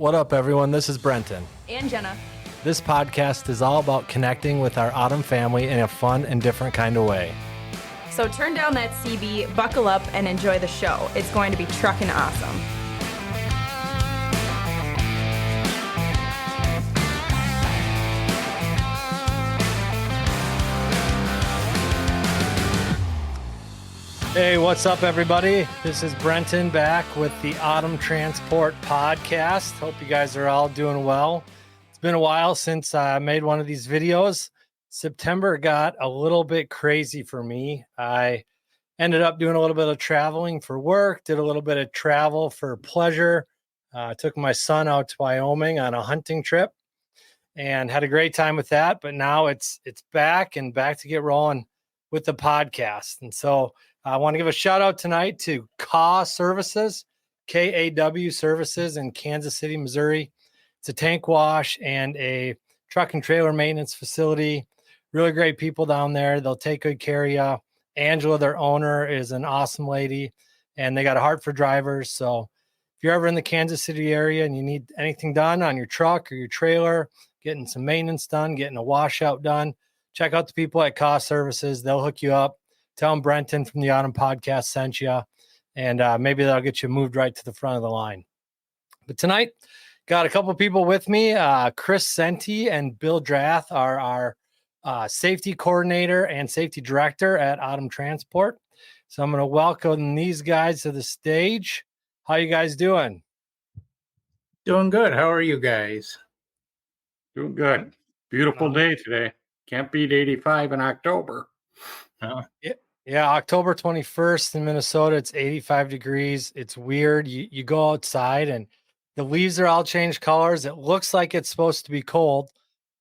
What up, everyone? This is Brenton. And Jenna. This podcast is all about connecting with our Autumn family in a fun and different kind of way. So turn down that CB, buckle up, and enjoy the show. It's going to be truckin' awesome. Hey, what's up, everybody? This is Brenton back with the Autumn Transport Podcast. Hope you guys are all doing well. It's been a while since I made one of these videos. September got a little bit crazy for me. I ended up doing a little bit of traveling for work, did a little bit of travel for pleasure. Took my son out to Wyoming on a hunting trip and had a great time with that. But now it's back to get rolling with the podcast. And so I want to give a shout out tonight to KAW Services, KAW Services in Kansas City, Missouri. It's a tank wash and a truck and trailer maintenance facility. Really great people down there. They'll take good care of you. Angela, their owner, is an awesome lady, and they got a heart for drivers. So if you're ever in the Kansas City area and you need anything done on your truck or your trailer, getting some maintenance done, getting a washout done, check out the people at KAW Services. They'll hook you up. Tell them Brenton from the Autumn Podcast sent you, and maybe that'll get you moved right to the front of the line. But tonight, got a couple people with me. Chris Senty and Bill Drath are our safety coordinator and safety director at Autumn Transport. So I'm going to welcome these guys to the stage. How you guys doing? Doing good. How are you guys? Doing good. Beautiful day today. Can't beat 85 in October. Yeah, October 21st in Minnesota, it's 85 degrees. It's weird. You go outside and the leaves are all changed colors. It looks like it's supposed to be cold,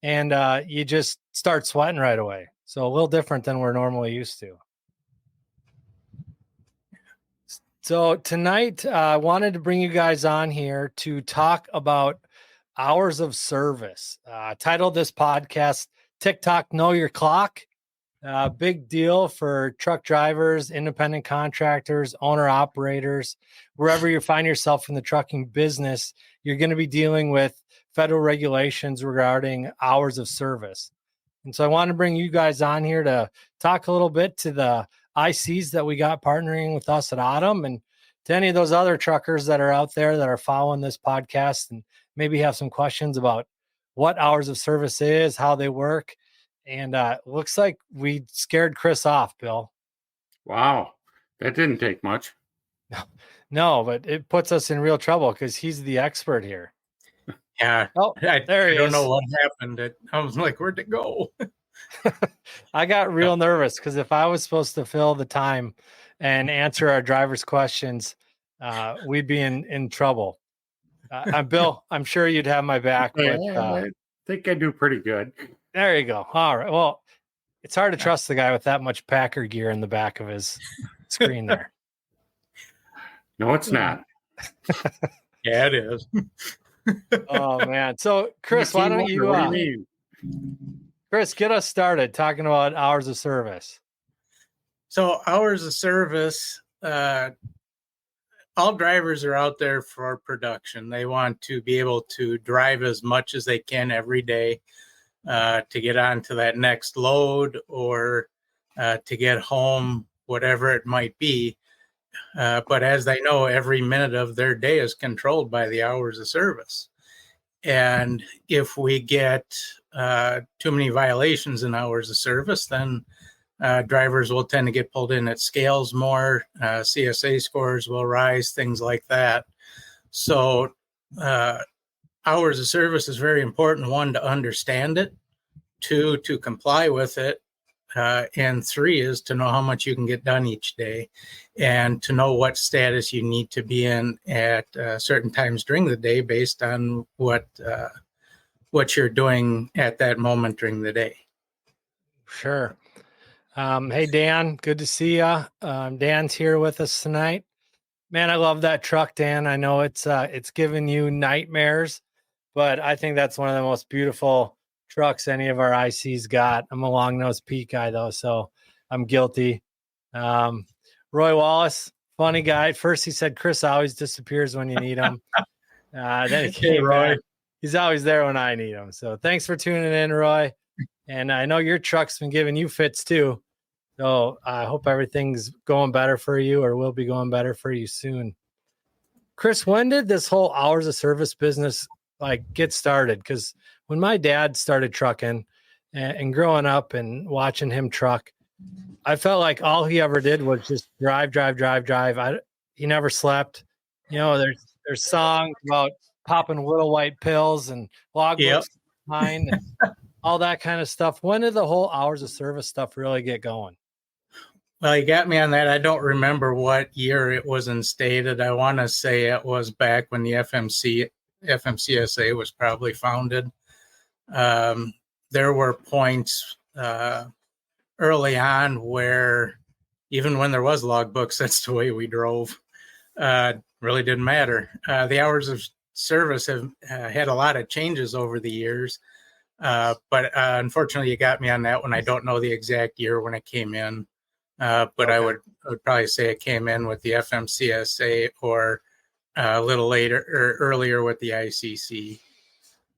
and you just start sweating right away. So a little different than we're normally used to. So tonight, I wanted to bring you guys on here to talk about hours of service. Titled this podcast, TikTok Know Your Clock. Big deal for truck drivers, independent contractors, owner operators, wherever you find yourself in the trucking business, you're going to be dealing with federal regulations regarding hours of service. And so I want to bring you guys on here to talk a little bit to the ICs that we got partnering with us at Autumn, and to any of those other truckers that are out there that are following this podcast and maybe have some questions about what hours of service is, how they work. And looks like we scared Chris off, Bill. Wow. That didn't take much. No, but it puts us in real trouble because he's the expert here. Yeah. Oh, there he is. I don't know what happened. I was like, where'd it go? I got real nervous because if I was supposed to fill the time and answer our drivers' questions, we'd be in trouble. Bill, I'm sure you'd have my back. But, I think I do pretty good. There you go. All right. Well, it's hard to trust the guy with that much Packer gear in the back of his screen there. No, it's not. Yeah, it is. Oh, man. So, Chris, why don't you, Chris, get us started talking about hours of service. So hours of service, all drivers are out there for production. They want to be able to drive as much as they can every day. To get on to that next load or to get home, whatever it might be. But as they know, every minute of their day is controlled by the hours of service. And if we get too many violations in hours of service, then drivers will tend to get pulled in at scales more. CSA scores will rise, things like that. So hours of service is very important. One, to understand it. Two, to comply with it. And three is to know how much you can get done each day and to know what status you need to be in at certain times during the day based on what you're doing at that moment during the day. Sure. Hey, Dan, good to see you. Dan's here with us tonight. Man, I love that truck, Dan. I know it's giving you nightmares, but I think that's one of the most beautiful trucks any of our ICs got. I'm a long nose Pete guy though, so I'm guilty. Roy Wallace, funny guy. At first he said Chris always disappears when you need him. Then he Hey, came Roy. back. He's always there when I need him. So thanks for tuning in, Roy. And I know your truck's been giving you fits too. So I hope everything's going better for you, or will be going better for you soon. Chris, when did this whole hours of service business get started? Because when my dad started trucking and growing up and watching him truck, I felt like all he ever did was just drive. He never slept. There's songs about popping little white pills and logbooks behind and all that kind of stuff. When did the whole hours of service stuff really get going? Well, you got me on that. I don't remember what year it was instated. I want to say it was back when the FMCSA was probably founded. There were points early on where even when there was logbooks, that's the way we drove. Really didn't matter. The hours of service have had a lot of changes over the years. But unfortunately, you got me on that one. I don't know the exact year when it came in. But okay. I would probably say it came in with the FMCSA or a little later or earlier with the ICC.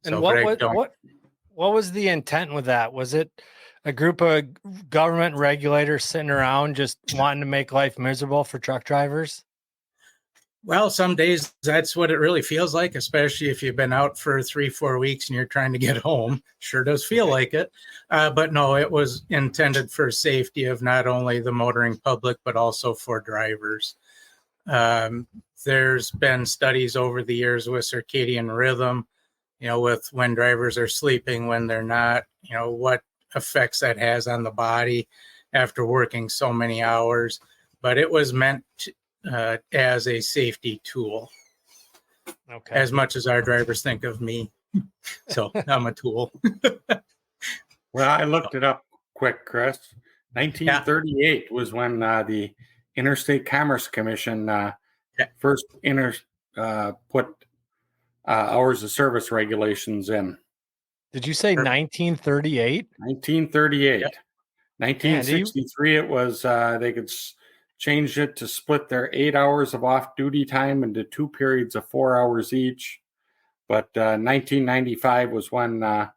And what was the intent with that? Was it a group of government regulators sitting around just wanting to make life miserable for truck drivers? Well, some days that's what it really feels like, especially if you've been out for 3-4 weeks and you're trying to get home. Sure does feel like it. But no, it was intended for safety of not only the motoring public, but also for drivers. There's been studies over the years with circadian rhythm, with when drivers are sleeping, when they're not, what effects that has on the body after working so many hours. But it was meant as a safety tool. Okay. As much as our drivers think of me. So I'm a tool. Well, I looked it up quick, Chris. 1938 was when the Interstate Commerce Commission first put hours of service regulations in. Did you say 1938? 1938. Yep. 1963, it was they could changed it to split their 8 hours of off-duty time into 2 periods of 4 hours each. But 1995 was when the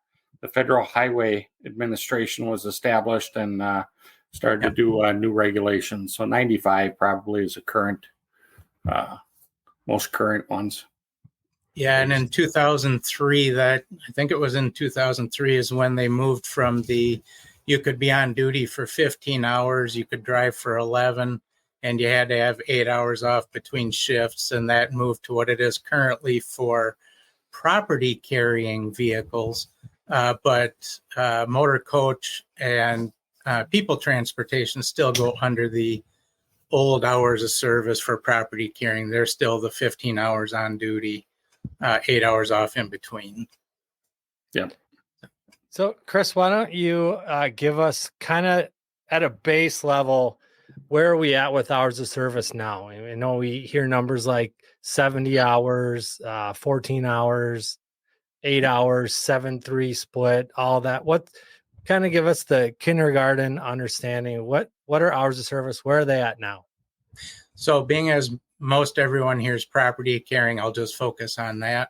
Federal Highway Administration was established and started to do new regulations. So 95 probably is the current, most current ones. Yeah, and in 2003, I think it was in 2003 is when they moved from you could be on duty for 15 hours, you could drive for 11, and you had to have 8 hours off between shifts, and that moved to what it is currently for property carrying vehicles. But motor coach and people transportation still go under the old hours of service for property carrying. They're still the 15 hours on duty, 8 hours off in between. Yep. So, Chris, why don't you give us kind of at a base level, where are we at with hours of service now? I know we hear numbers like 70 hours, 14 hours, 8 hours, 7-3 split, all that. What kind of give us the kindergarten understanding? What are hours of service? Where are they at now? So being as most everyone here is property carrying, I'll just focus on that.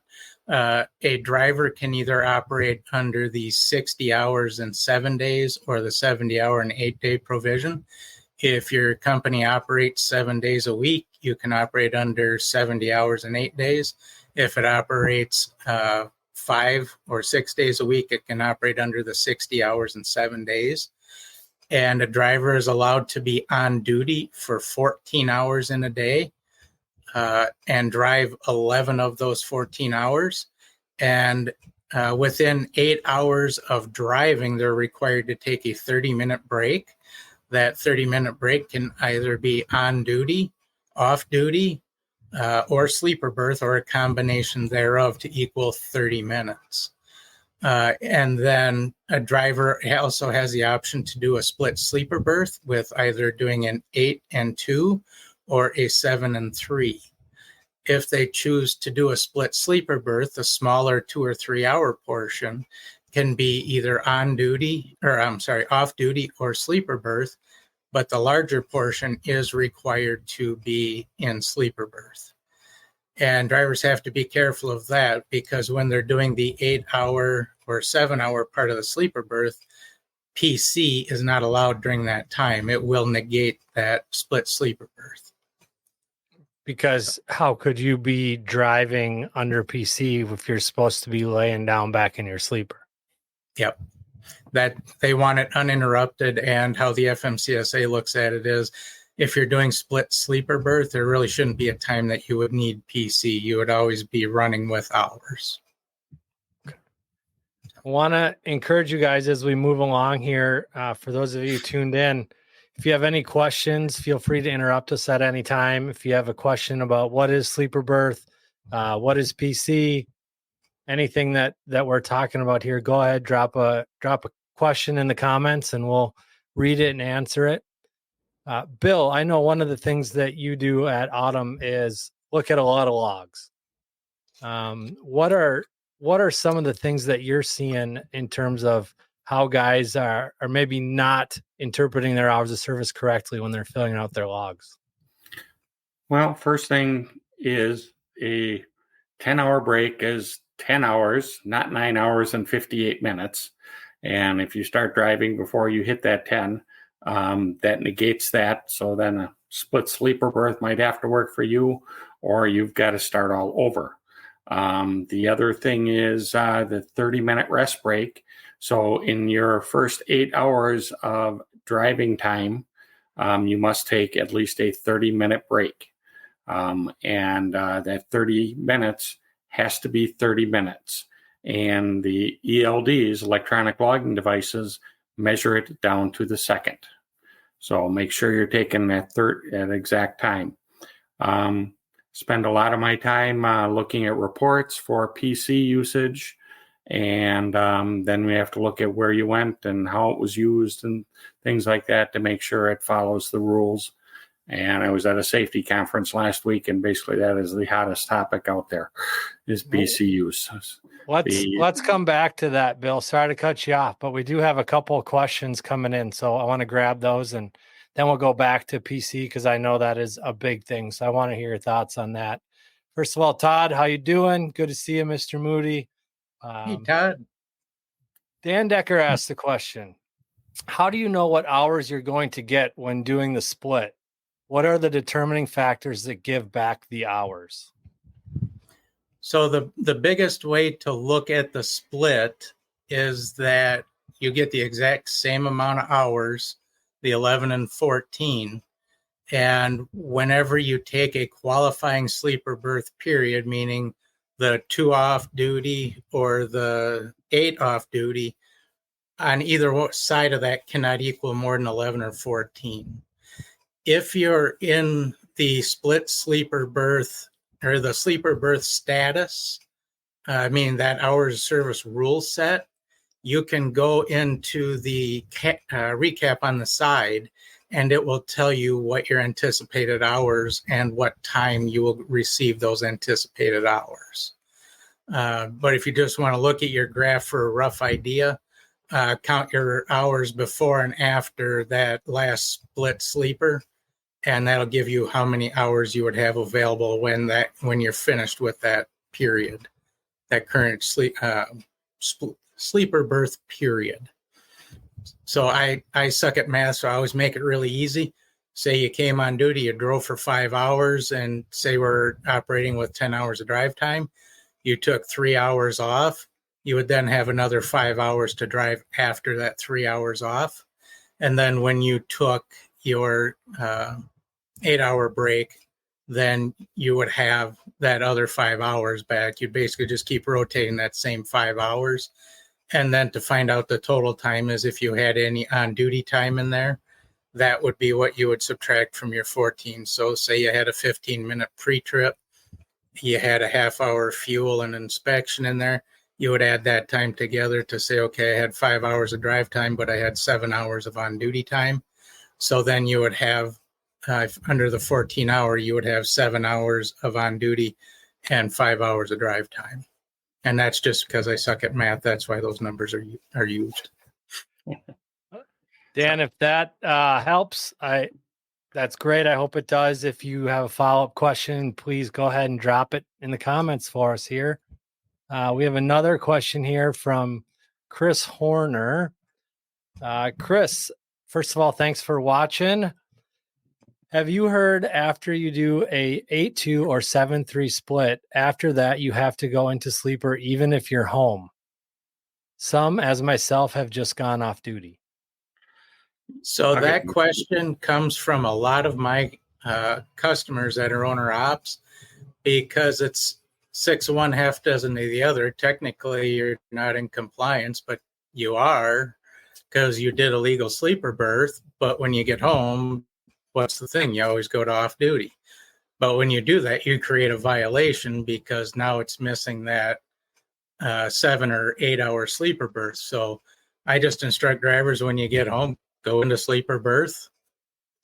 A driver can either operate under the 60 hours and 7 days or the 70 hour and 8 day provision. If your company operates 7 days a week, you can operate under 70 hours and 8 days. If it operates 5 or 6 days a week, it can operate under the 60 hours and 7 days. And a driver is allowed to be on duty for 14 hours in a day and drive 11 of those 14 hours. And within 8 hours of driving, they're required to take a 30-minute break. That 30-minute break can either be on duty, off duty, or sleeper berth, or a combination thereof to equal 30 minutes. And then a driver also has the option to do a split sleeper berth with either doing an 8 and 2 or a 7 and 3. If they choose to do a split sleeper berth, the smaller 2 or 3 hour portion can be either off duty or sleeper berth, but the larger portion is required to be in sleeper berth. And drivers have to be careful of that, because when they're doing the 8-hour or 7-hour part of the sleeper berth, PC is not allowed during that time. It will negate that split sleeper berth. Because how could you be driving under PC if you're supposed to be laying down back in your sleeper? Yep. That they want it uninterrupted, and how the FMCSA looks at it is, if you're doing split sleeper berth, there really shouldn't be a time that you would need PC. You would always be running with hours. I want to encourage you guys as we move along here. For those of you tuned in, if you have any questions, feel free to interrupt us at any time. If you have a question about what is sleeper berth, what is PC, anything that we're talking about here, go ahead, drop a question in the comments, and we'll read it and answer it. Bill, I know one of the things that you do at Autumn is look at a lot of logs. What are some of the things that you're seeing in terms of how guys are maybe not interpreting their hours of service correctly when they're filling out their logs? Well, first thing is a 10-hour break is 10 hours, not 9 hours and 58 minutes. And if you start driving before you hit that 10, that negates that. So then a split sleeper berth might have to work for you, or you've got to start all over. The other thing is the 30-minute rest break. So in your first 8 hours of driving time, you must take at least a 30-minute break. And that 30 minutes has to be 30 minutes. And the ELDs, electronic logging devices, measure it down to the second. So make sure you're taking that exact time. Spend a lot of my time looking at reports for PC usage. And then we have to look at where you went and how it was used and things like that to make sure it follows the rules. And I was at a safety conference last week, and basically that is the hottest topic out there is PC use. Let's come back to that, Bill. Sorry to cut you off, but we do have a couple of questions coming in, so I want to grab those, and then we'll go back to PC because I know that is a big thing. So I want to hear your thoughts on that. First of all, Todd, how you doing? Good to see you, Mr. Moody. Hey, Todd. Dan Decker asked the question: how do you know what hours you're going to get when doing the split? What are the determining factors that give back the hours? So the biggest way to look at the split is that you get the exact same amount of hours, the 11 and 14. And whenever you take a qualifying sleeper berth period, meaning the 2 off duty or the 8 off duty, on either side of that cannot equal more than 11 or 14. If you're in the split sleeper berth or the sleeper berth status, meaning that hours of service rule set, you can go into the recap on the side, and it will tell you what your anticipated hours and what time you will receive those anticipated hours. But if you just want to look at your graph for a rough idea, count your hours before and after that last split sleeper, and that'll give you how many hours you would have available when you're finished with that period, that current sleeper berth period. So I suck at math, so I always make it really easy. Say you came on duty, you drove for 5 hours, and say we're operating with 10 hours of drive time. You took 3 hours off. You would then have another 5 hours to drive after that 3 hours off. And then when you took your 8-hour break, then you would have that other 5 hours back. You'd basically just keep rotating that same 5 hours. And then to find out the total time is if you had any on-duty time in there, that would be what you would subtract from your 14. So say you had a 15-minute pre-trip, you had a half-hour fuel and inspection in there, you would add that time together to say, okay, I had 5 hours of drive time, but I had 7 hours of on-duty time. So then you would have, under the 14-hour, you would have 7 hours of on-duty and 5 hours of drive time. And that's just because I suck at math. That's why those numbers are used. Dan, if that helps, that That's great. I hope it does. If you have a follow-up question, please go ahead and drop it in the comments for us here. We have another question here from Chris Horner. Chris, first of all, thanks for watching. Have you heard after you do a 8-2 or 7-3 split, after that you have to go into sleeper even if you're home? Some, as myself, have just gone off duty. So that question comes from a lot of my customers that are owner ops, because it's 6 of one, half dozen of the other. Technically, you're not in compliance, but you are, because you did a legal sleeper berth. But when you get home, what's the thing? You always go to off duty. But when you do that, you create a violation, because now it's missing that 7 or 8 hour sleeper berth. So I just instruct drivers, when you get home, go into sleeper berth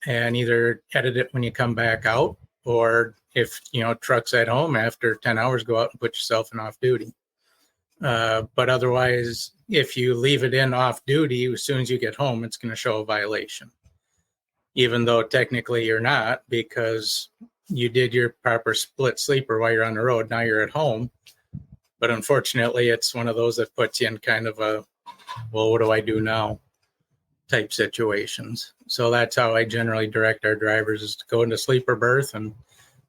and either edit it when you come back out, or if truck's at home after 10 hours, go out and put yourself in off duty. But otherwise, if you leave it in off duty, as soon as you get home, it's going to show a violation, even though technically you're not, because you did your proper split sleeper while you're on the road. Now you're at home. But unfortunately, it's one of those that puts you in kind of a, well, what do I do now type situations. So that's how I generally direct our drivers, is to go into sleeper berth, and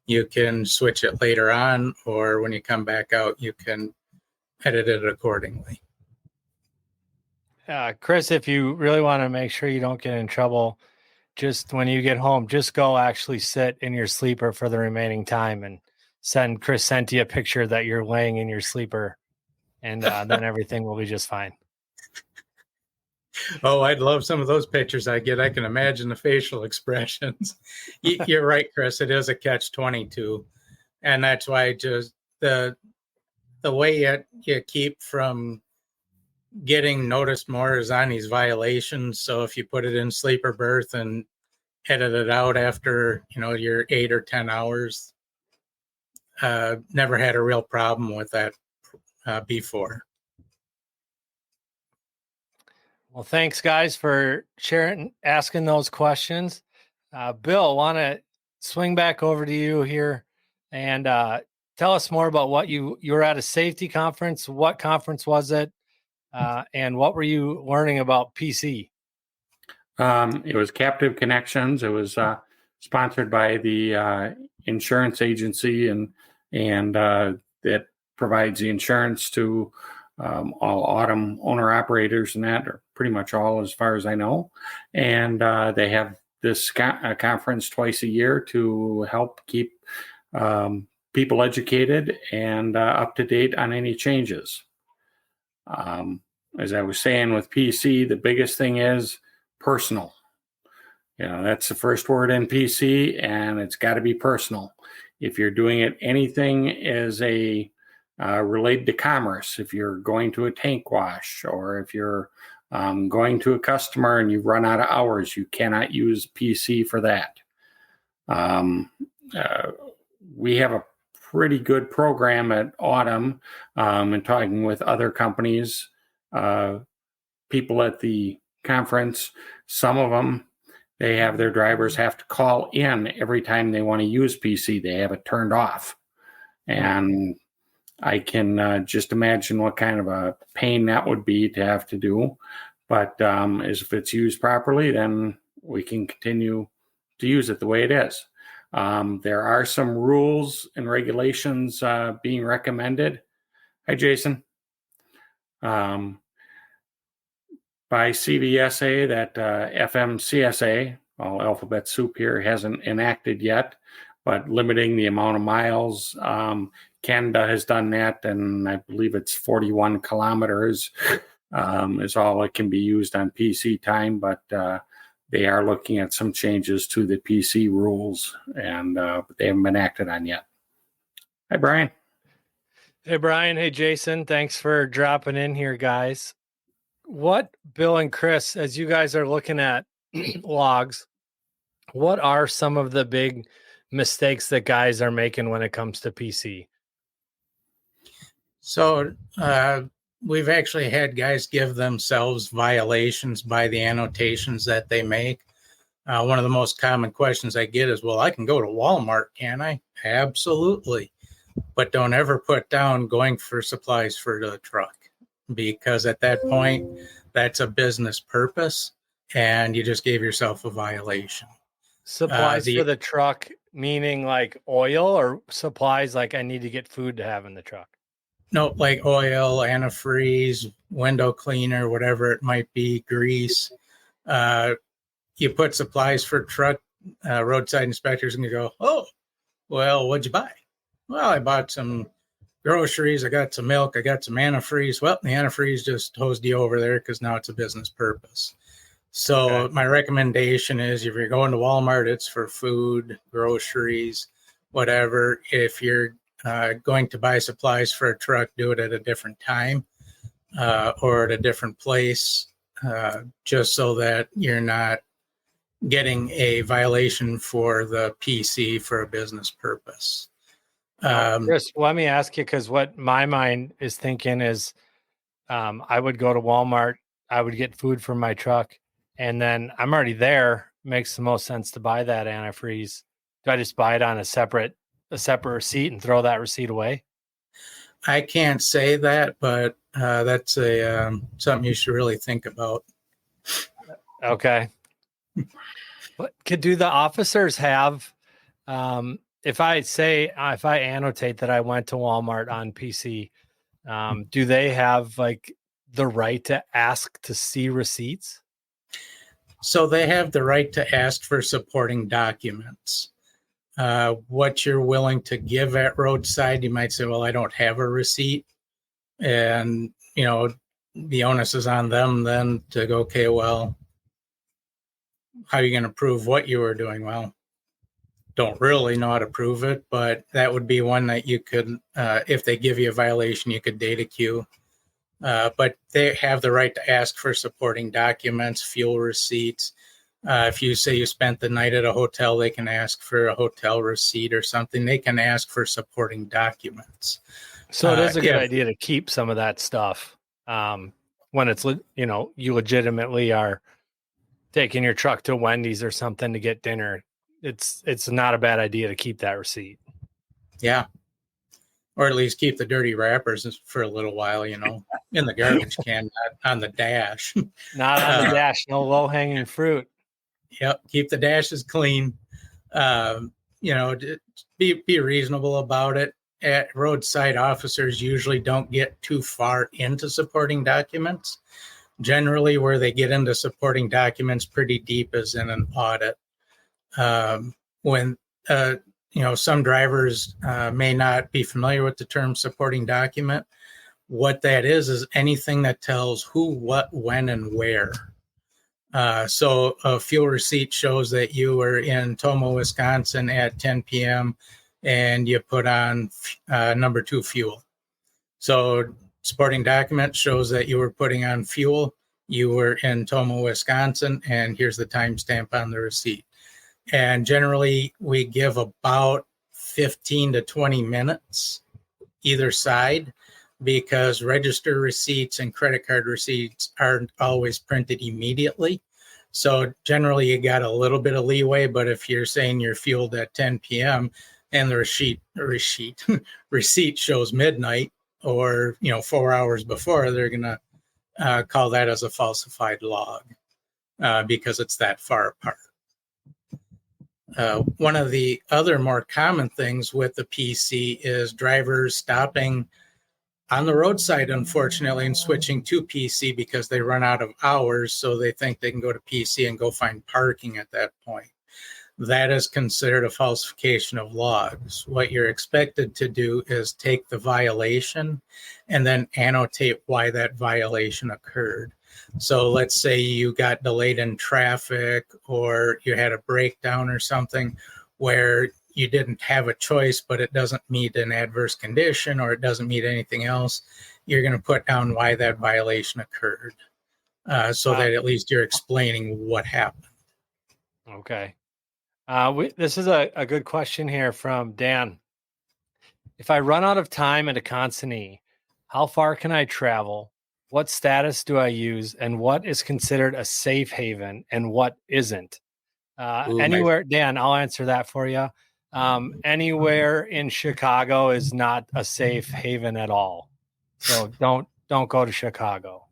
you can switch it later on, or when you come back out, you can edit it accordingly. Chris, if you really want to make sure you don't get in trouble, just when you get home, just go actually sit in your sleeper for the remaining time and send Chris Senty a picture that you're laying in your sleeper, and then everything will be just fine. Oh, I'd love some of those pictures I get. I can imagine the facial expressions. You're right, Chris. It is a catch-22. And that's why just the way you keep from getting noticed more is on these violations. So if you put it in sleeper berth and edit it out after, your 8 or 10 hours, never had a real problem with that before. Well, thanks, guys, for asking those questions. Bill, want to swing back over to you here and tell us more about what you were at a safety conference. What conference was it? And what were you learning about PC? It was Captive Connections. It was sponsored by the insurance agency, and it provides the insurance to all autumn owner operators, and that are pretty much all, as far as I know. And they have this conference twice a year to help keep people educated and up to date on any changes. As I was saying with PC, the biggest thing is personal. That's the first word in PC, and it's got to be personal. If you're doing it, anything is related to commerce. If you're going to a tank wash, or if you're going to a customer and you run out of hours, you cannot use PC for that. We have a pretty good program at Autumn, and talking with other companies, people at the conference, some of them, they have their drivers have to call in every time they want to use PC. They have it turned off. And I can just imagine what kind of a pain that would be to have to do. But if it's used properly, then we can continue to use it the way it is. There are some rules and regulations being recommended. Hi, Jason. By CVSA, that FMCSA, all alphabet soup here, hasn't enacted yet, but limiting the amount of miles. Canada has done that, and I believe it's 41 kilometers is all it can be used on PC time, but they are looking at some changes to the PC rules, and but they haven't been acted on yet. Hi, Brian. Hey, Brian. Hey, Jason. Thanks for dropping in here, guys. What, Bill and Chris, as you guys are looking at logs, what are some of the big mistakes that guys are making when it comes to PC? So we've actually had guys give themselves violations by the annotations that they make. One of the most common questions I get is, well, I can go to Walmart, can I? Absolutely. But don't ever put down going for supplies for the truck, because at that point, that's a business purpose and you just gave yourself a violation. Supplies for the truck, meaning like oil, or supplies like I need to get food to have in the truck? No, like oil, antifreeze, window cleaner, whatever it might be, grease. You put supplies for truck, roadside inspectors, and you go, oh, well, what'd you buy? Well, I bought some groceries. I got some milk. I got some antifreeze. Well, the antifreeze just hosed you over there because now it's a business purpose. So my recommendation is, if you're going to Walmart, it's for food, groceries, whatever. If you're going to buy supplies for a truck, do it at a different time or at a different place, just so that you're not getting a violation for the PC for a business purpose. Chris, let me ask you, because what my mind is thinking is I would go to Walmart, I would get food from my truck, and then I'm already there. Makes the most sense to buy that antifreeze. Do I just buy it on a separate receipt and throw that receipt away? I can't say that, but that's something you should really think about. Okay. But do the officers have, if I annotate that I went to Walmart on PC, do they have like the right to ask to see receipts? So they have the right to ask for supporting documents. What you're willing to give at roadside, you might say, well, I don't have a receipt. And, the onus is on them then to go, okay, well, how are you going to prove what you were doing? Well, don't really know how to prove it, but that would be one that you could, if they give you a violation, you could data queue. But they have the right to ask for supporting documents, fuel receipts. If you say you spent the night at a hotel, they can ask for a hotel receipt or something. They can ask for supporting documents. So it is a good idea to keep some of that stuff when it's, you legitimately are taking your truck to Wendy's or something to get dinner. It's not a bad idea to keep that receipt. Yeah. Or at least keep the dirty wrappers for a little while, in the garbage can, not on the dash. Not on the dash, no low-hanging fruit. Yep. Keep the dashes clean. Be reasonable about it. At roadside, officers usually don't get too far into supporting documents. Generally, where they get into supporting documents pretty deep is in an audit. When some drivers may not be familiar with the term supporting document. What that is anything that tells who, what, when, and where. So a fuel receipt shows that you were in Tomo, Wisconsin at 10 p.m. and you put on number 2 fuel. So supporting document shows that you were putting on fuel. You were in Tomo, Wisconsin, and here's the timestamp on the receipt. And generally, we give about 15 to 20 minutes either side, because register receipts and credit card receipts aren't always printed immediately. So generally, you got a little bit of leeway. But if you're saying you're fueled at 10 p.m. and the receipt shows midnight or 4 hours before, they're going to call that as a falsified log because it's that far apart. One of the other more common things with the PC is drivers stopping on the roadside, unfortunately, and switching to PC because they run out of hours. So they think they can go to PC and go find parking at that point. That is considered a falsification of logs. What you're expected to do is take the violation and then annotate why that violation occurred. So let's say you got delayed in traffic or you had a breakdown or something where you didn't have a choice, but it doesn't meet an adverse condition or it doesn't meet anything else. You're going to put down why that violation occurred so that at least you're explaining what happened. Okay. This is a good question here from Dan. If I run out of time at a consignee, how far can I travel? What status do I use? And what is considered a safe haven and what isn't? Anywhere, Dan, I'll answer that for you. Anywhere in Chicago is not a safe haven at all. So don't go to Chicago.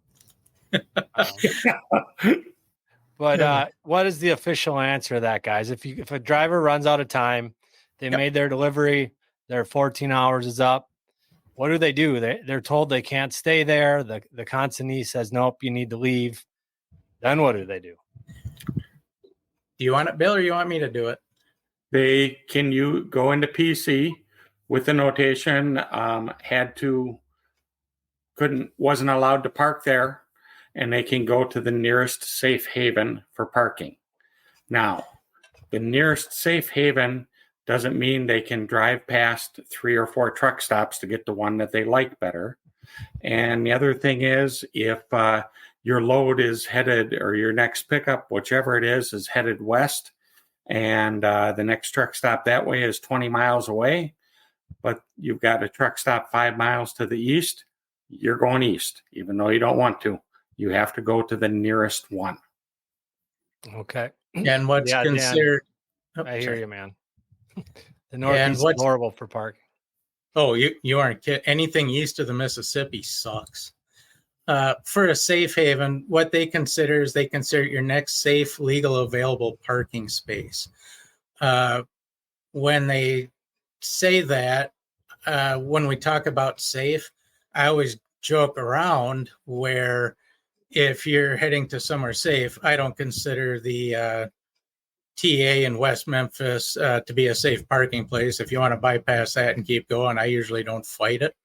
But what is the official answer to that, guys? If a driver runs out of time, they made their delivery, their 14 hours is up. What do? They're told they can't stay there. The consignee says, nope, you need to leave. Then what do they do? Do you want it, Bill, or you want me to do it? You go into PC with the notation, wasn't allowed to park there, and they can go to the nearest safe haven for parking. Now, the nearest safe haven doesn't mean they can drive past 3 or 4 truck stops to get the one that they like better. And the other thing is, if your load is headed, or your next pickup, whichever it is headed west, and the next truck stop that way is 20 miles away, but you've got a truck stop 5 miles to the east, you're going east, even though you don't want to. You have to go to the nearest one. Okay. And what's considered... Dan, I hear you, man. The Northeast is horrible for parking. Oh, you aren't kidding. Anything east of the Mississippi sucks. For a safe haven, what they consider your next safe, legal, available parking space. When they say that, when we talk about safe, I always joke around where if you're heading to somewhere safe, I don't consider the TA in West Memphis to be a safe parking place. If you want to bypass that and keep going, I usually don't fight it.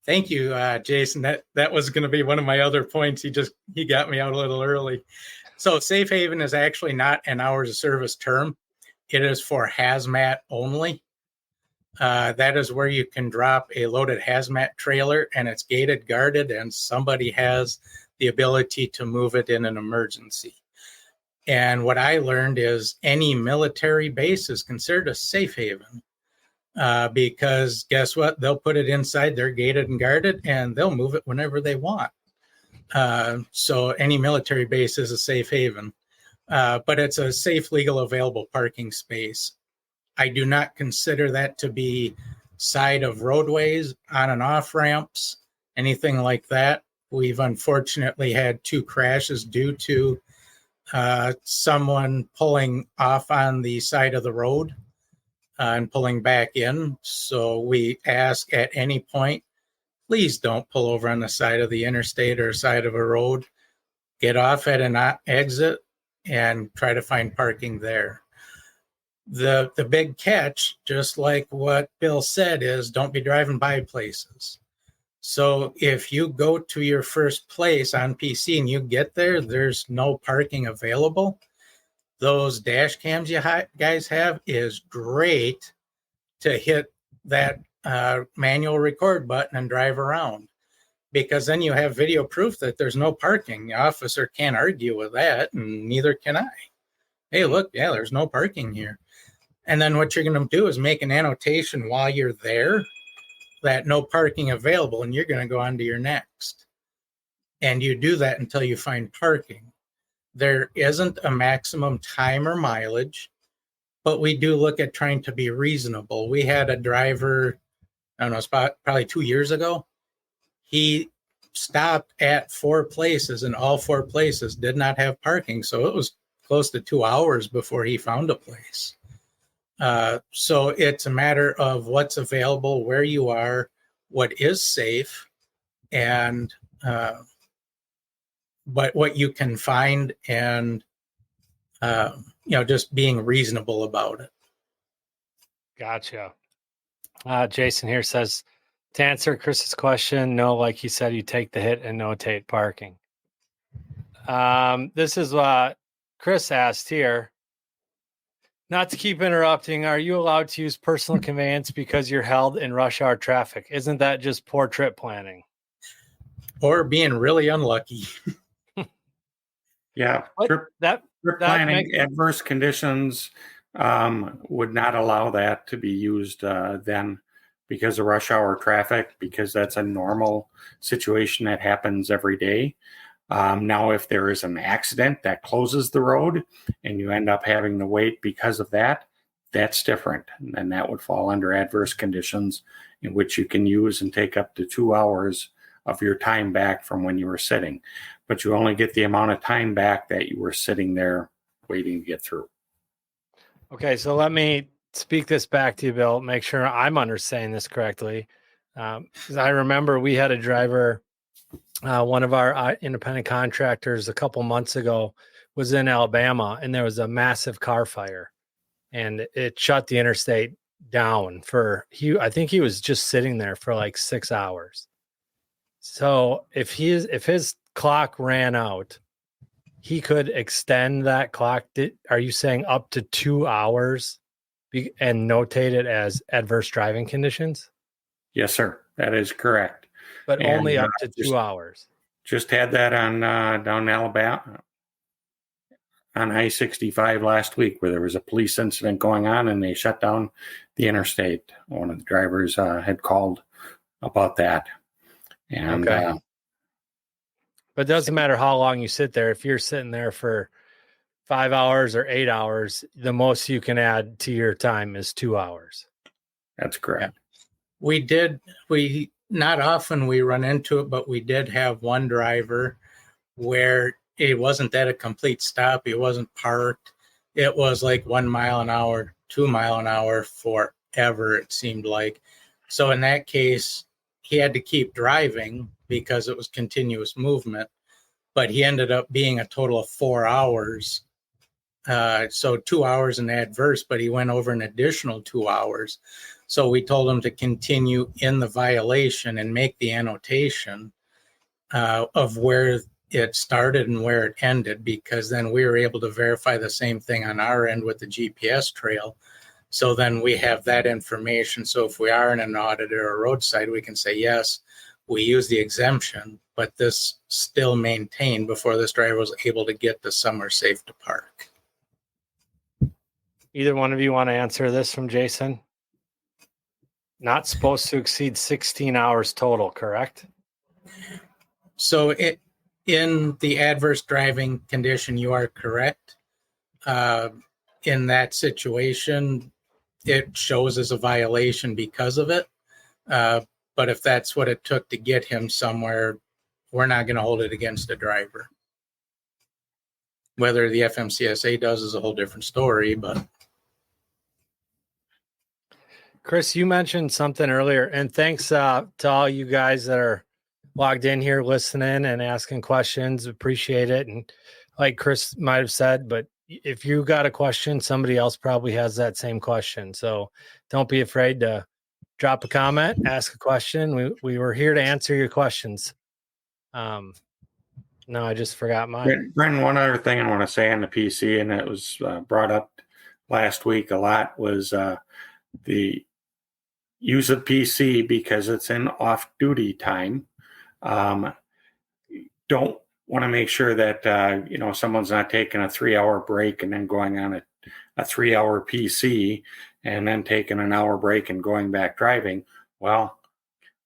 Thank you, Jason. That was going to be one of my other points. He got me out a little early. So safe haven is actually not an hours of service term. It is for hazmat only. That is where you can drop a loaded hazmat trailer, and it's gated, guarded, and somebody has the ability to move it in an emergency. And what I learned is any military base is considered a safe haven because guess what? They'll put it inside, they're gated and guarded, and they'll move it whenever they want. So any military base is a safe haven, but it's a safe, legal, available parking space. I do not consider that to be side of roadways, on and off ramps, anything like that. We've unfortunately had 2 crashes due to someone pulling off on the side of the road and pulling back in. So we ask at any point, please don't pull over on the side of the interstate or side of a road. Get off at an exit and try to find parking there. The big catch, just like what Bill said, is don't be driving by places. So if you go to your first place on PC and you get there, there's no parking available. Those dash cams you guys have is great to hit that manual record button and drive around, because then you have video proof that there's no parking. The officer can't argue with that, and neither can I. Hey, look, yeah, there's no parking here. And then what you're going to do is make an annotation while you're there that no parking available, and you're going to go on to your next. And you do that until you find parking. There isn't a maximum time or mileage, but we do look at trying to be reasonable. We had a driver, I don't know, it's probably 2 years ago. He stopped at 4 places, and all 4 places did not have parking. So it was close to 2 hours before he found a place. So it's a matter of what's available, where you are, what is safe, and but what you can find, and just being reasonable about it. Gotcha. Jason here says, to answer Chris's question, no, like he said, you take the hit and notate parking. This is what Chris asked here. Not to keep interrupting, are you allowed to use personal conveyance because you're held in rush hour traffic? Isn't that just poor trip planning? Or being really unlucky. Yeah, trip planning, adverse conditions would not allow that to be used then because of rush hour traffic, because that's a normal situation that happens every day. Now, if there is an accident that closes the road and you end up having to wait because of that, that's different. And that would fall under adverse conditions, in which you can use and take up to 2 hours of your time back from when you were sitting. But you only get the amount of time back that you were sitting there waiting to get through. Okay, so let me speak this back to you, Bill. Make sure I'm understanding this correctly. 'Cause I remember we had a driver, one of our independent contractors a couple months ago was in Alabama, and there was a massive car fire, and it shut the interstate down I think he was just sitting there for like 6 hours. So if his clock ran out, he could extend that clock. Are you saying up to 2 hours and notate it as adverse driving conditions? Yes, sir. That is correct. But only up to 2 hours. Just had that on down in Alabama on I-65 last week, where there was a police incident going on and they shut down the interstate. One of the drivers had called about that. And okay. But it doesn't matter how long you sit there. If you're sitting there for 5 hours or 8 hours, the most you can add to your time is 2 hours. That's correct. Yeah. We not often we run into it, but we did have one driver where it wasn't at a complete stop. It wasn't parked. It was like 1 mile an hour, 2 mile an hour forever, it seemed like. So in that case, he had to keep driving because it was continuous movement, but he ended up being a total of 4 hours. So 2 hours in adverse, but he went over an additional 2 hours. So we told him to continue in the violation and make the annotation of where it started and where it ended, because then we were able to verify the same thing on our end with the GPS trail. So then we have that information. So if we are in an audit or a roadside, we can say, yes, we use the exemption, but this still maintained before this driver was able to get to somewhere safe to park. Either one of you want to answer this from Jason? Not supposed to exceed 16 hours total, correct? So in the adverse driving condition, you are correct. In that situation, it shows as a violation because of it. But if that's what it took to get him somewhere, we're not going to hold it against the driver. Whether the FMCSA does is a whole different story, but. Chris, you mentioned something earlier, and thanks to all you guys that are logged in here listening and asking questions. Appreciate it. And like Chris might have said, but if you got a question, somebody else probably has that same question. So don't be afraid to drop a comment, ask a question. We were here to answer your questions. No, I just forgot mine. Brenton, one other thing I want to say on the PC, and it was brought up last week a lot, was the use of PC because it's in off-duty time. Don't want to make sure that someone's not taking a 3-hour break and then going on a 3-hour PC and then taking an hour break and going back driving. Well,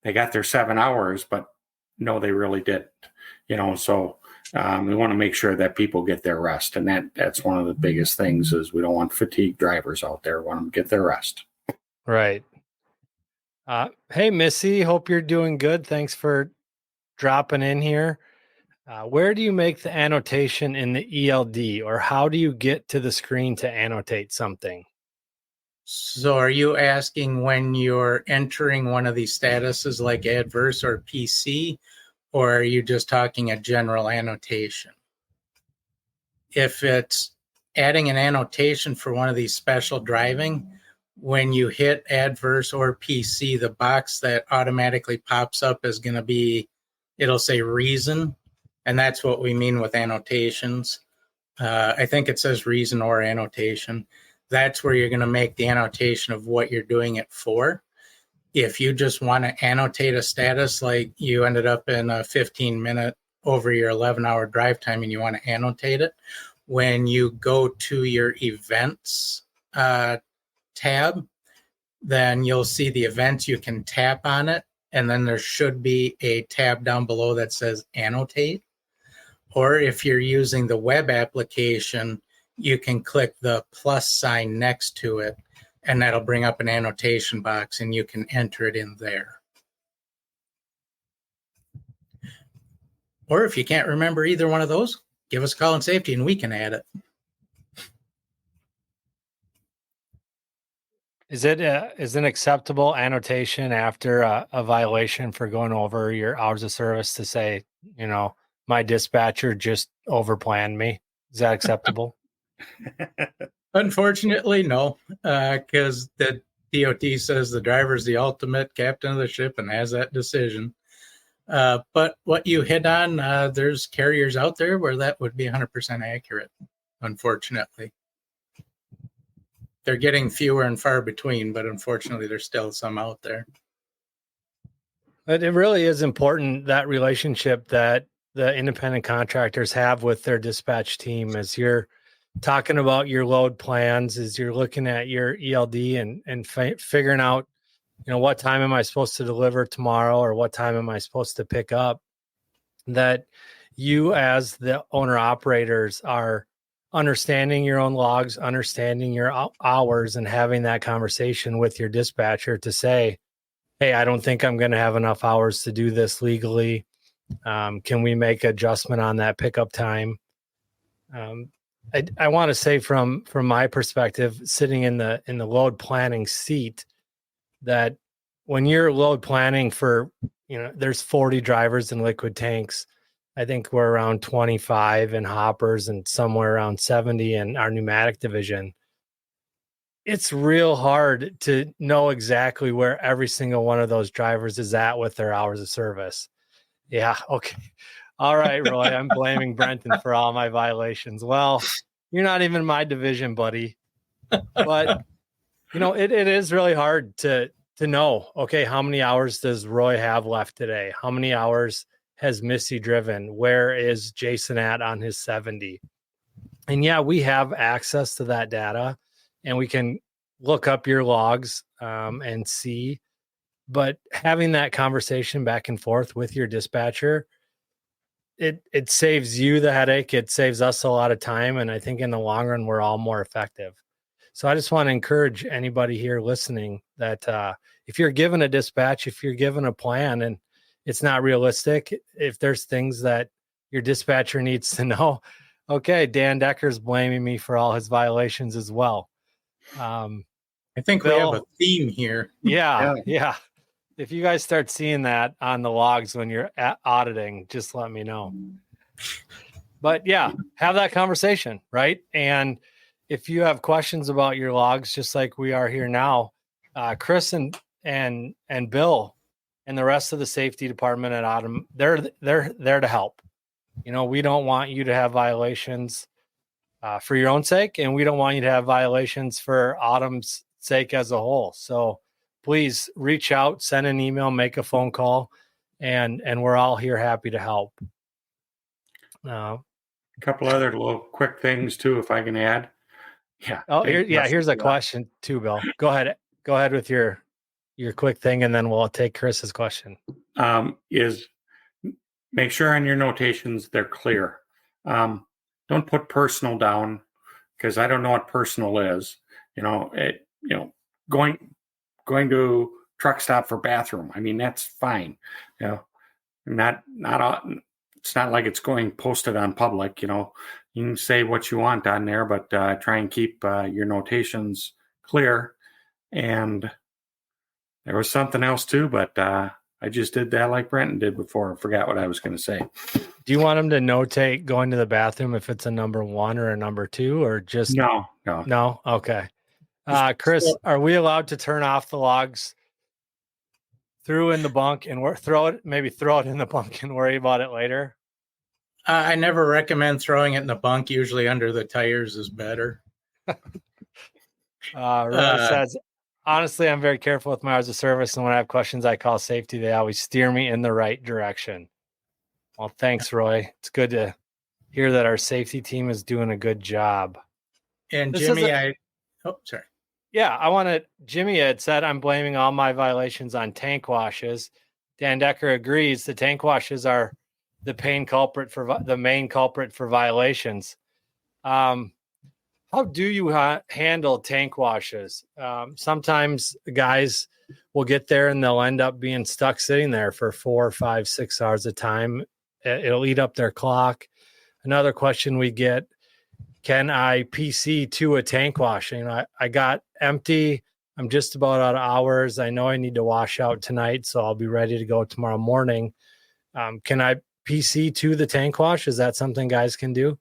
they got their 7 hours, but no, they really didn't. So we want to make sure that people get their rest, and that's one of the biggest things is we don't want fatigued drivers out there. We want them to get their rest. Right. Hey, Missy, hope you're doing good. Thanks for dropping in here. Where do you make the annotation in the ELD, or how do you get to the screen to annotate something? So are you asking when you're entering one of these statuses like adverse or PC, or are you just talking a general annotation? If it's adding an annotation for one of these special driving, when you hit adverse or PC, the box that automatically pops up is going to be, it'll say reason. And that's what we mean with annotations. I think it says reason or annotation. That's where you're going to make the annotation of what you're doing it for. If you just want to annotate a status, like you ended up in a 15-minute over your 11-hour drive time and you want to annotate it, when you go to your events tab, then you'll see the events. You can tap on it, and then there should be a tab down below that says annotate. Or if you're using the web application, you can click the plus sign next to it, and that'll bring up an annotation box, and you can enter it in there. Or if you can't remember either one of those, give us a call in safety and we can add it. Is an acceptable annotation after a violation for going over your hours of service to say, my dispatcher just overplanned me? Is that acceptable? Unfortunately, no, because the DOT says the driver is the ultimate captain of the ship and has that decision. But what you hit on, there's carriers out there where that would be 100% accurate, unfortunately. They're getting fewer and far between, but unfortunately, there's still some out there. But it really is important, that relationship that the independent contractors have with their dispatch team as you're talking about your load plans, as you're looking at your ELD and figuring out, what time am I supposed to deliver tomorrow or what time am I supposed to pick up, that you as the owner operators are understanding your own logs, understanding your hours, and having that conversation with your dispatcher to say, hey, I don't think I'm going to have enough hours to do this legally. Can we make adjustment on that pickup time? I want to say from my perspective, sitting in the load planning seat, that when you're load planning for, there's 40 drivers in liquid tanks. I think we're around 25 in hoppers and somewhere around 70 in our pneumatic division. It's real hard to know exactly where every single one of those drivers is at with their hours of service. Yeah. Okay. All right, Roy, I'm blaming Brenton for all my violations. Well, you're not even my division, buddy. But, it is really hard to know, okay, how many hours does Roy have left today? How many hours has Missy driven? Where is Jason at on his 70? And yeah, we have access to that data and we can look up your logs and see, but having that conversation back and forth with your dispatcher, it saves you the headache. It saves us a lot of time. And I think in the long run, we're all more effective. So I just want to encourage anybody here listening that if you're given a dispatch, if you're given a plan and it's not realistic, if there's things that your dispatcher needs to know, okay, Dan Decker's blaming me for all his violations as well. I think Bill, we have a theme here. Yeah. If you guys start seeing that on the logs when you're auditing, just let me know. But yeah, have that conversation, right? And if you have questions about your logs, just like we are here now, Chris and Bill and the rest of the safety department at Autumn, they're there to help. We don't want you to have violations for your own sake, and we don't want you to have violations for Autumn's sake as a whole. So please reach out, send an email, make a phone call, and we're all here happy to help. A couple other little quick things too, if I can add. Yeah. Oh, here's a question too, Bill. Go ahead with your quick thing, and then we'll take Chris's question. Is make sure on your notations they're clear. Don't put personal down, because I don't know what personal is. Going to truck stop for bathroom. I mean, that's fine. Not it's not like it's going posted on public. You can say what you want on there, but try and keep your notations clear. And there was something else too, but I just did that like Brenton did before. I forgot what I was going to say. Do you want him to notate going to the bathroom if it's a number 1 or a number 2, or just no? Okay. Chris, are we allowed to turn off the logs through in the bunk and throw it in the bunk and worry about it later? I never recommend throwing it in the bunk. Usually under the tires is better. Roy says, honestly, I'm very careful with my hours of service, and when I have questions, I call safety. They always steer me in the right direction. Well, thanks, Roy. It's good to hear that our safety team is doing a good job. And Jimmy, sorry. Yeah, Jimmy had said, I'm blaming all my violations on tank washes. Dan Decker agrees the tank washes are the main culprit for violations. How do you handle tank washes? Sometimes guys will get there and they'll end up being stuck sitting there for 4, 5, 6 hours a time. It'll eat up their clock. Another question we get, can I PC to a tank wash? I got empty. I'm just about out of hours. I know I need to wash out tonight, so I'll be ready to go tomorrow morning. Can I PC to the tank wash? Is that something guys can do?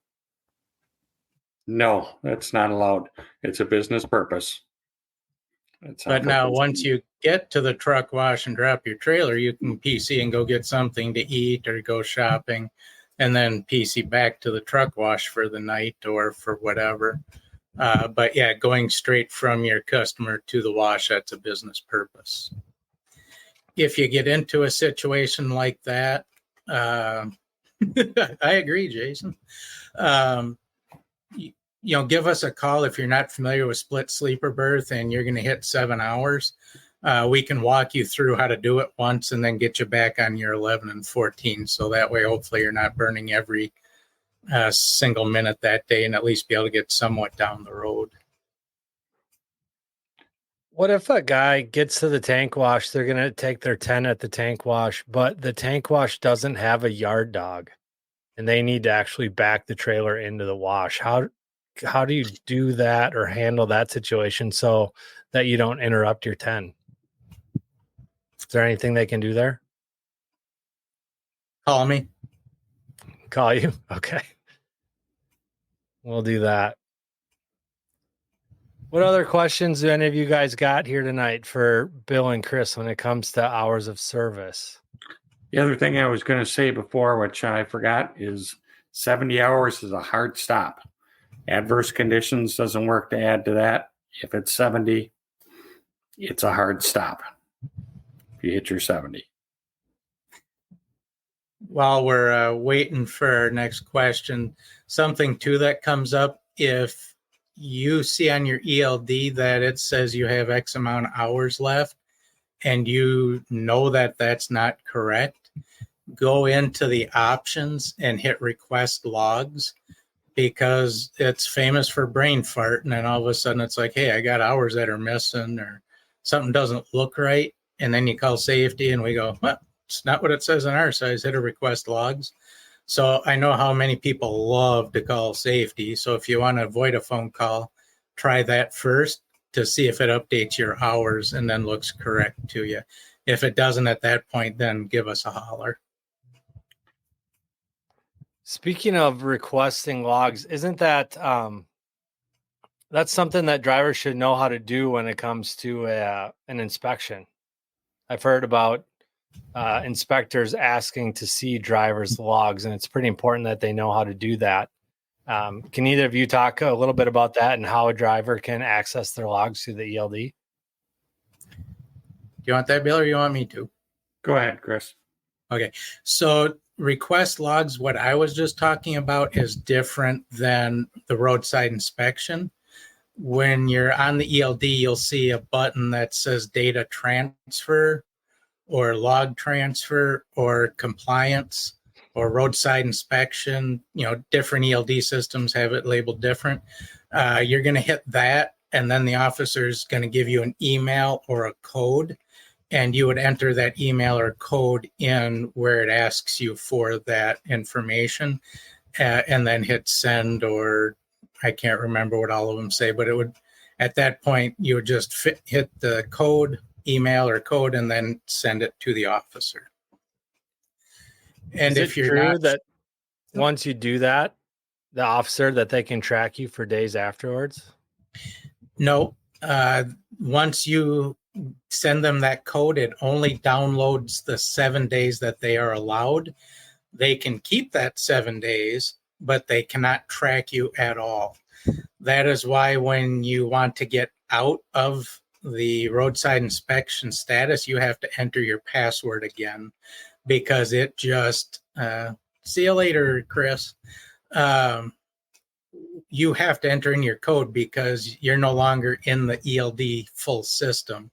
No, that's not allowed. It's a business purpose. But now once you get to the truck wash and drop your trailer, you can PC and go get something to eat or go shopping, and then PC back to the truck wash for the night or for whatever. But yeah, going straight from your customer to the wash, that's a business purpose. If you get into a situation like that, I agree, Jason. Give us a call if you're not familiar with split sleeper berth and you're going to hit 7 hours. We can walk you through how to do it once and then get you back on your 11 and 14. So that way, hopefully you're not burning every single minute that day and at least be able to get somewhat down the road. What if a guy gets to the tank wash, they're going to take their 10 at the tank wash, but the tank wash doesn't have a yard dog and they need to actually back the trailer into the wash? How do you do that or handle that situation so that you don't interrupt your 10? Is there anything they can do there? Call me. Call you? Okay. We'll do that. What other questions do any of you guys got here tonight for Bill and Chris when it comes to hours of service? The other thing I was going to say before, which I forgot, is 70 hours is a hard stop. Adverse conditions doesn't work to add to that. If it's 70, it's a hard stop. If you hit your 70. While we're waiting for our next question, something too that comes up, if you see on your ELD that it says you have X amount of hours left and you know that that's not correct, go into the options and hit request logs, because it's famous for brain fart. And then all of a sudden it's like, hey, I got hours that are missing or something doesn't look right. And then you call safety and we go, well, it's not what it says on our side. Hit a request logs. So I know how many people love to call safety. So if you want to avoid a phone call, try that first to see if it updates your hours and then looks correct to you. If it doesn't at that point, then give us a holler. Speaking of requesting logs, isn't that that's something that drivers should know how to do when it comes to an inspection? I've heard about inspectors asking to see drivers' logs, and it's pretty important that they know how to do that. Can either of you talk a little bit about that and how a driver can access their logs through the ELD? Do you want that, Bill, or you want me to? Go ahead, Chris. Okay, so request logs, what I was just talking about, is different than the roadside inspection. When you're on the ELD, you'll see a button that says data transfer or log transfer or compliance or roadside inspection. Different ELD systems have it labeled different. You're going to hit that, and then the officer's going to give you an email or a code, and you would enter that email or code in where it asks you for that information, and then hit send, or I can't remember what all of them say, but it would, at that point, you would just hit the code, email or code, and then send it to the officer. And if you're true not, that once you do that, the officer, that they can track you for days afterwards? No. Once you send them that code, it only downloads the 7 days that they are allowed. They can keep that 7 days, but they cannot track you at all. That is why when you want to get out of the roadside inspection status, you have to enter your password again, because it just, see you later, Chris. You have to enter in your code because you're no longer in the ELD full system.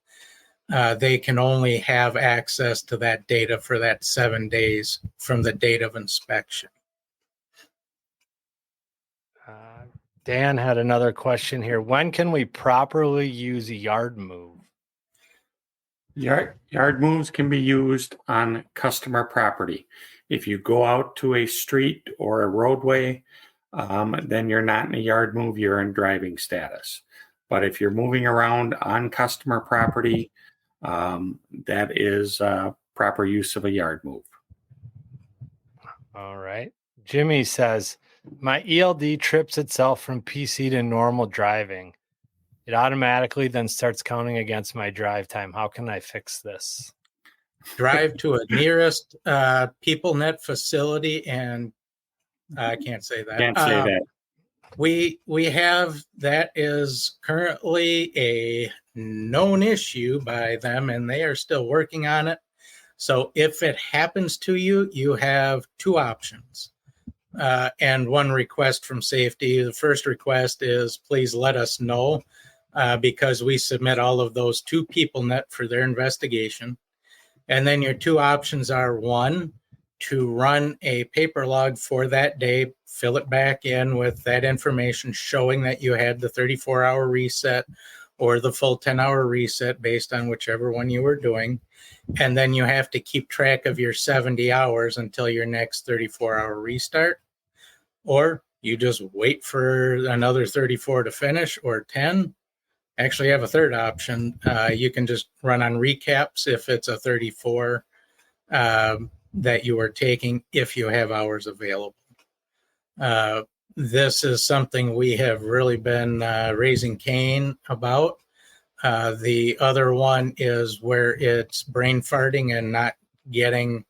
they can only have access to that data for that 7 days from the date of inspection. Dan had another question here. When can we properly use a yard move? Yard moves can be used on customer property. If you go out to a street or a roadway, then you're not in a yard move, you're in driving status. But if you're moving around on customer property, that is proper use of a yard move. All right. Jimmy says, my ELD trips itself from PC to normal driving. It automatically then starts counting against my drive time. How can I fix this? Drive to a nearest PeopleNet facility, and I can't say that. Can't say that. We have, that is currently a known issue by them, and they are still working on it. So if it happens to you, you have two options and one request from safety. The first request is please let us know because we submit all of those to PeopleNet for their investigation. And then your two options are, one, to run a paper log for that day, fill it back in with that information showing that you had the 34-hour reset or the full 10-hour reset based on whichever one you were doing. And then you have to keep track of your 70 hours until your next 34-hour restart. Or you just wait for another 34 to finish, or 10. Actually, I have a third option. You can just run on recaps if it's a 34 that you are taking, if you have hours available. This is something we have really been raising Cain about. The other one is where it's brain farting and not getting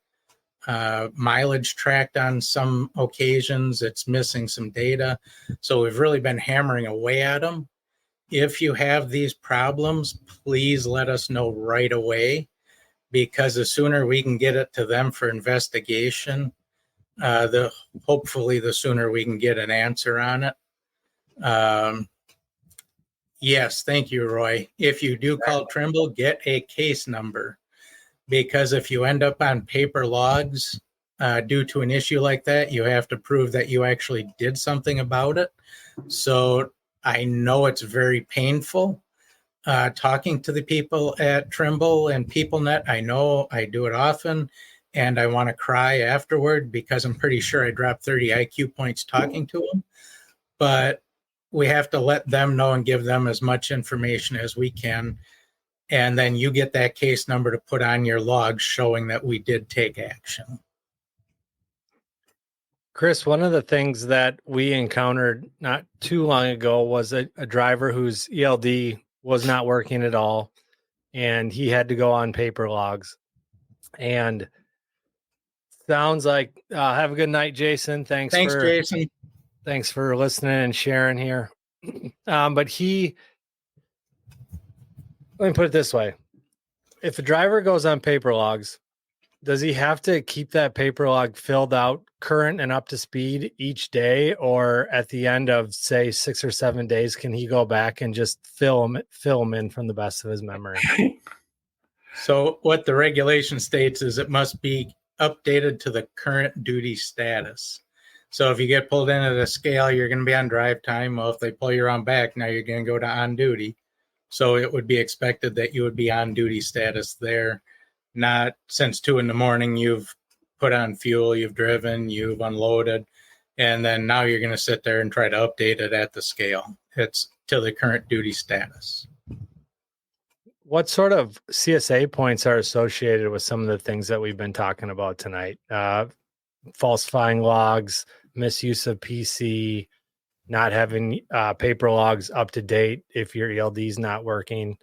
mileage tracked on some occasions. It's missing some data. So we've really been hammering away at them. If you have these problems, please let us know right away, because the sooner we can get it to them for investigation, hopefully the sooner we can get an answer on it. Yes, thank you, Roy. If you do call Trimble, get a case number, because if you end up on paper logs due to an issue like that, you have to prove that you actually did something about it. So I know it's very painful talking to the people at Trimble and PeopleNet. I know I do it often, and I want to cry afterward because I'm pretty sure I dropped 30 IQ points talking to them. But we have to let them know and give them as much information as we can. And then you get that case number to put on your log showing that we did take action. Chris, one of the things that we encountered not too long ago was a driver whose ELD was not working at all, and he had to go on paper logs. And sounds like, have a good night, Jason. Thanks, Jason. Thanks for listening and sharing here. But let me put it this way. If a driver goes on paper logs, does he have to keep that paper log filled out, current and up to speed each day? Or at the end of, say, 6 or 7 days, can he go back and just fill them in from the best of his memory? So what the regulation states is it must be updated to the current duty status. So if you get pulled into the scale, you're going to be on drive time. Well, if they pull you on back, now you're going to go to on duty. So it would be expected that you would be on duty status there. Not since 2 a.m, you've put on fuel, you've driven, you've unloaded, and then now you're going to sit there and try to update it at the scale. It's to the current duty status. What sort of CSA points are associated with some of the things that we've been talking about tonight? Falsifying logs, misuse of PC, not having paper logs up to date if your ELD is not working.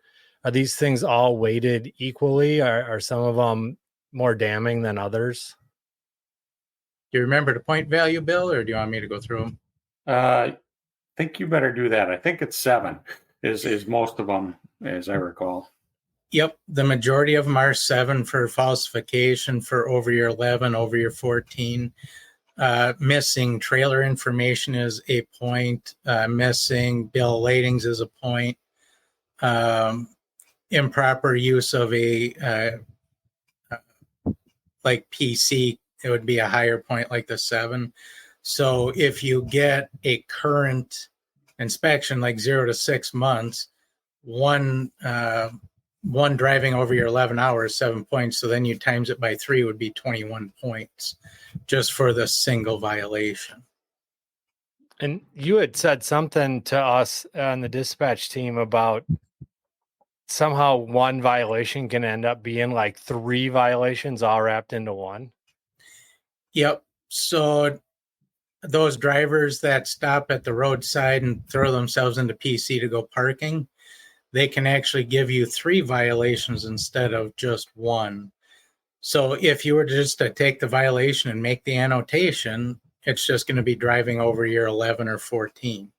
Are these things all weighted equally? Are some of them more damning than others? Do you remember the point value, Bill, or do you want me to go through them? I think you better do that. I think it's 7 is most of them, as I recall. Yep. The majority of them are 7 for falsification for over your 11, over your 14. Missing trailer information is a point. Missing bill of ladings is a point. improper use of a like PC, it would be a higher point, like the 7. So if you get a current inspection, like 0 to 6 months, one driving over your 11 hours, 7 points. So then you times it by 3 would be 21 points just for the single violation. And you had said something to us on the dispatch team about somehow one violation can end up being like 3 violations all wrapped into one. Yep. So those drivers that stop at the roadside and throw themselves into PC to go parking, they can actually give you 3 violations instead of just 1. So if you were just to take the violation and make the annotation, it's just going to be driving over your 11 or 14.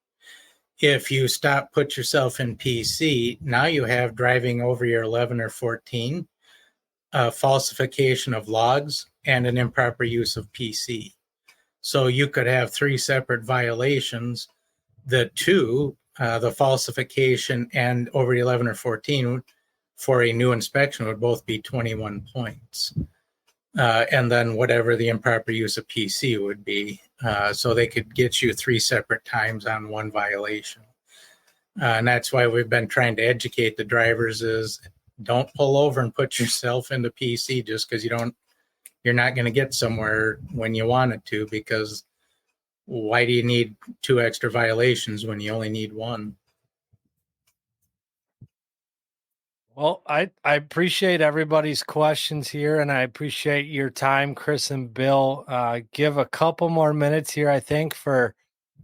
If you put yourself in PC, now you have driving over your 11 or 14, falsification of logs, and an improper use of PC. So you could have 3 separate violations. The 2, the falsification and over 11 or 14 for a new inspection would both be 21 points. And then whatever the improper use of PC would be. So they could get you 3 separate times on one violation. And that's why we've been trying to educate the drivers is don't pull over and put yourself into PC just because you're not going to get somewhere when you wanted to, because why do you need 2 extra violations when you only need 1? Well, I appreciate everybody's questions here, and I appreciate your time, Chris and Bill. Give a couple more minutes here, I think, for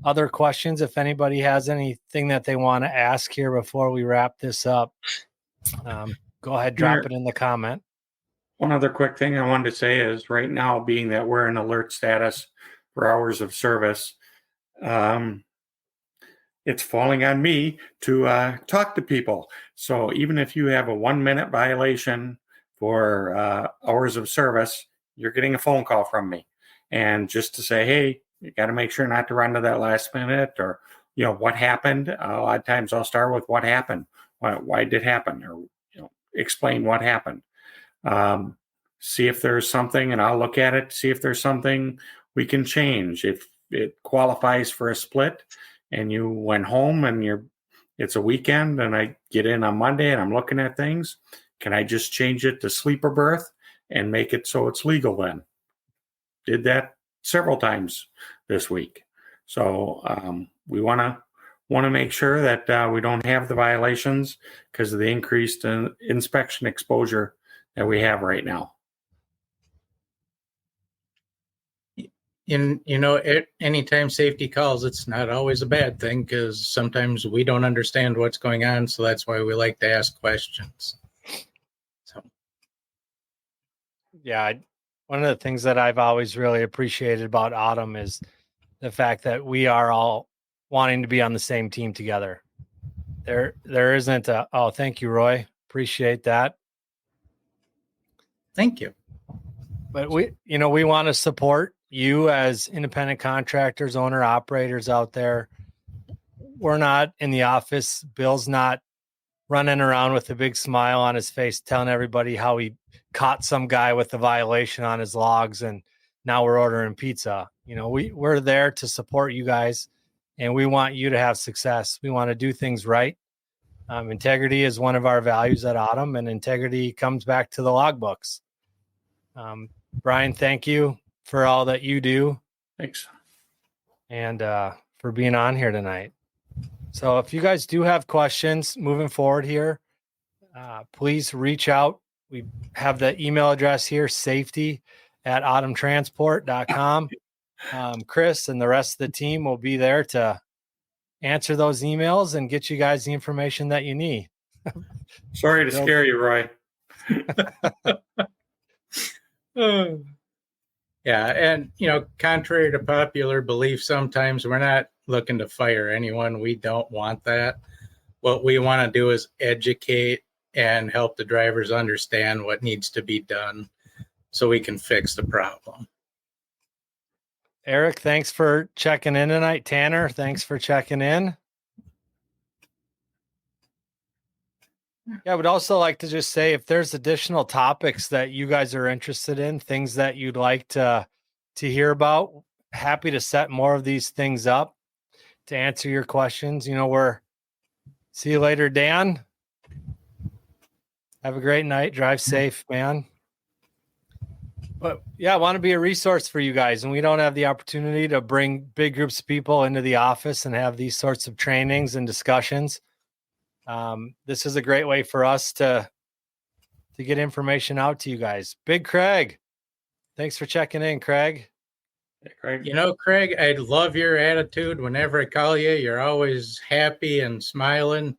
other questions. If anybody has anything that they want to ask here before we wrap this up, go ahead, drop it in the comment. One other quick thing I wanted to say is right now, being that we're in alert status for hours of service, it's falling on me to talk to people. So even if you have a 1-minute violation for hours of service, you're getting a phone call from me. And just to say, hey, you got to make sure not to run to that last minute, or, what happened. A lot of times I'll start with what happened. Why did it happen? Or, explain what happened. See if there's something, and I'll look at it, see if there's something we can change. If it qualifies for a split, and you went home and it's a weekend and I get in on Monday and I'm looking at things, can I just change it to sleeper berth and make it so it's legal then? Did that several times this week. So we want to make sure that we don't have the violations because of the increased inspection exposure that we have right now. Anytime safety calls, it's not always a bad thing because sometimes we don't understand what's going on. So that's why we like to ask questions. So, yeah, one of the things that I've always really appreciated about Autumn is the fact that we are all wanting to be on the same team together. There isn't thank you, Roy. Appreciate that. Thank you. But we want to support you as independent contractors, owner operators out there. We're not in the office. Bill's not running around with a big smile on his face, telling everybody how he caught some guy with a violation on his logs and now we're ordering pizza. We're there to support you guys and we want you to have success. We want to do things right. Integrity is one of our values at Autumn, and integrity comes back to the logbooks. Brian, thank you for all that you do. Thanks. And for being on here tonight. So if you guys do have questions moving forward here, please reach out. We have the email address here, safety@autumntransport.com. Chris and the rest of the team will be there to answer those emails and get you guys the information that you need. Sorry to scare you, Roy. Yeah, and contrary to popular belief, sometimes we're not looking to fire anyone. We don't want that. What we want to do is educate and help the drivers understand what needs to be done so we can fix the problem. Eric, thanks for checking in tonight. Tanner, thanks for checking in. Yeah, I would also like to just say if there's additional topics that you guys are interested in, things that you'd like to hear about, happy to set more of these things up to answer your questions. See you later, Dan. Have a great night. Drive safe, man. But yeah, I want to be a resource for you guys, and we don't have the opportunity to bring big groups of people into the office and have these sorts of trainings and discussions. This is a great way for us to get information out to you guys. Big Craig, thanks for checking in, Craig. Hey, Craig. Craig, I love your attitude. Whenever I call you, you're always happy and smiling.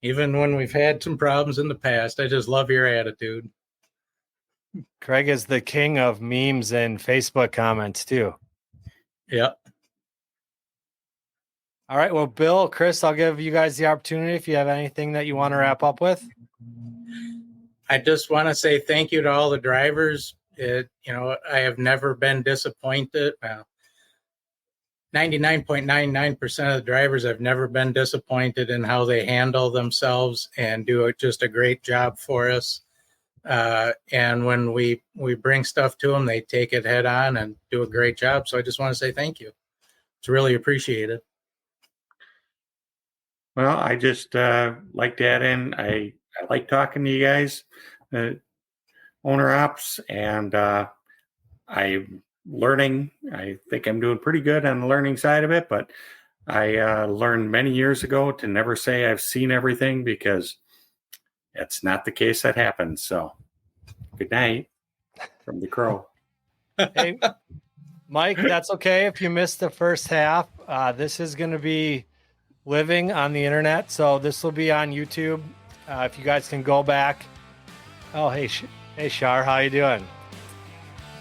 Even when we've had some problems in the past, I just love your attitude. Craig is the king of memes and Facebook comments too. Yep. All right. Well, Bill, Chris, I'll give you guys the opportunity if you have anything that you want to wrap up with. I just want to say thank you to all the drivers. I have never been disappointed. Well, 99.99% of the drivers have never been disappointed in how they handle themselves and do just a great job for us. And when we bring stuff to them, they take it head on and do a great job. So I just want to say thank you. It's really appreciated. Well, I just like to add in, I like talking to you guys, owner ops, and I'm learning. I think I'm doing pretty good on the learning side of it, but I learned many years ago to never say I've seen everything, because that's not the case that happens. So good night from the Crow. Hey, Mike, that's okay if you missed the first half. This is going to be living on the internet, so this will be on YouTube. If you guys can go back. Oh, hey, Shar, how you doing?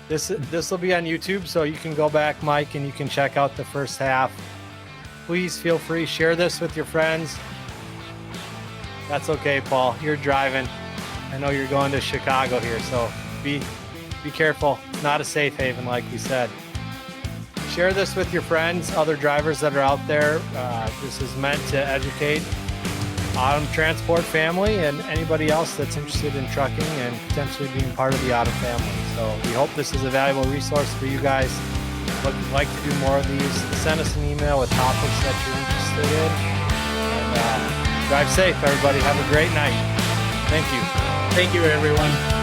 This will be on YouTube, so you can go back, Mike, and you can check out the first half. Please feel free, share this with your friends. That's okay, Paul. You're driving. I know you're going to Chicago here, so be careful. It's not a safe haven, like we said. Share this with your friends, other drivers that are out there. This is meant to educate Autumn Transport family and anybody else that's interested in trucking and potentially being part of the Autumn family. So we hope this is a valuable resource for you guys. Would like to do more of these, send us an email with topics that you're interested in. And drive safe, everybody. Have a great night. Thank you. Thank you, everyone.